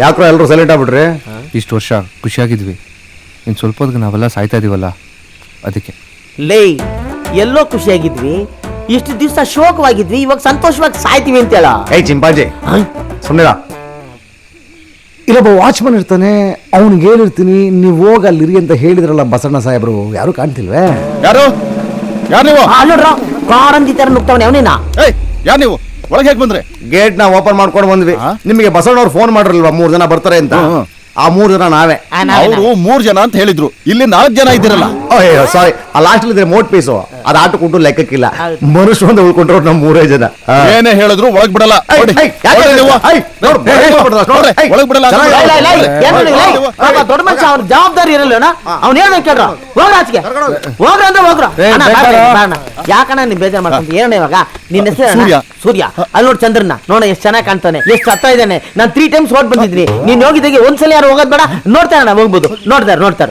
ಯಾಕ್ರೋ ಎಲ್ಲರೂ ಸೈಲೆಂಟ್ ಆಗ್ಬಿಟ್ರಿ? ಇಷ್ಟು ವರ್ಷ ಖುಷಿಯಾಗಿದ್ವಿ, ಇನ್ನು ಸ್ವಲ್ಪ ಹೊತ್ತಿಗೆ ನಾವೆಲ್ಲ ಸಾಯ್ತಾ ಇದೀವಲ್ಲ ಅದಕ್ಕೆ. ಲೇ ಎಲ್ಲೋ ಖುಷಿಯಾಗಿದ್ವಿ, ಇಷ್ಟು ದಿವಸ ಶೋಕವಾಗಿದ್ವಿ, ಇವಾಗ ಸಂತೋಷವಾಗಿ ಸಾಯ್ತೀವಿ ಅಂತೇಳ. ಏಯ್ ಚಿಂಪಾಂಜಿ ಸುಮ್ಮನಿರ. ಇಲ್ಲೊಬ್ಬ ವಾಚ್ಮನ್ ಇರ್ತಾನೆ, ಅವ್ನಿಗೆ ಹೇಳಿರ್ತೀನಿ ನೀವು ಹೋಗ ಅಲ್ಲಿರಿ ಅಂತ ಹೇಳಿದ್ರಲ್ಲ ಬಸಣ್ಣ ಸಾಹೇಬ್ರು, ಯಾರು ಕಾಣ್ತಿಲ್ವೇ? ಯಾರು ನೀವು? ನೋಡ್ರ ಕಾರಂದಿ ತರ ನುಗ್ತಾವನೆ ಅವನೇನ. ಯಾರು ನೀವು? ಒಳಗೆ ಹೇಗೆ ಬಂದ್ರೆ? ಗೇಟ್ ನ ಓಪನ್ ಮಾಡ್ಕೊಂಡು ಬಂದ್ವಿ. ನಿಮಗೆ ಬಸಣ್ಣವ್ರು ಫೋನ್ ಮಾಡಿರಲ್ವಾ 3 ಜನ ಬರ್ತಾರೆ ಅಂತ? ಆ 3 ಜನ ನಾವೇ. ಅವರು 3 ಜನ ಅಂತ ಹೇಳಿದ್ರು, ಇಲ್ಲಿ 4 ಜನ ಇದ್ದೀರಲ್ಲ. ಸಾರಿ, ಆ ಲಾಸ್ಟ್ ಇದ್ರೆ ಮೋಟ್ ಪೀಸು ಅದು ಆಟಕ್ಕುಂಟು ಲೆಕ್ಕಕ್ಕಿಲ್ಲ. ಮನುಷ್ಯ ಅಂತ ಉಳ್ಕೊಂಡ್ರು ನಮ್ಮ 3 ಜನ. ಏನೇ ಹೇಳಿದ್ರು ಒಳಗ್ ಬಿಡಲ್ಲ. ಒಳಗ್ ಬಿಡಲ್ಲ. ದೊಡ್ಡ ಮನುಷ್ಯ, ಅವ್ರ ಜವಾಬ್ದಾರಿ ಇರಲ್ಲ. ಅವ್ನು ಹೇಳ್ದ ಕೇಳ್ರ, ಹೋಗ್ರ ಆಚೆಗೆ ಹೋಗ್ರ ಅಂದ್ರೆ ಹೋಗ್ರ. ಯಾಕಣ್ಣ ನೀನ್ ಬೇಜಾರ್ ಮಾಡ್ಕೊಂತ? ಏನ ಇವಾಗ ನಿನ್ನ ಹೆಸರು ಸೂರ್ಯ. ಅಲ್ಲಿ ನೋಡಿ ಚಂದ್ರನ ನೋಡ ಎಷ್ಟು ಚೆನ್ನಾಗಿ ಕಾಣ್ತಾನೆ, ಎಷ್ಟು ಹತ್ತ ಇದ್ದಾನೆ. ನಾನು 3 ಟೈಮ್ಸ್ ಓಟ್ ಬಂದಿದ್ದೀನಿ. ನೀನ್ ಹೋಗಿದ್ದಾಗೆ ಒಂದ್ಸಲ ಯಾರು ಹೋಗೋದ್ ಬೇಡ, ನೋಡ್ತಾರ ಹೋಗ್ಬೋದು. ನೋಡ್ತಾರ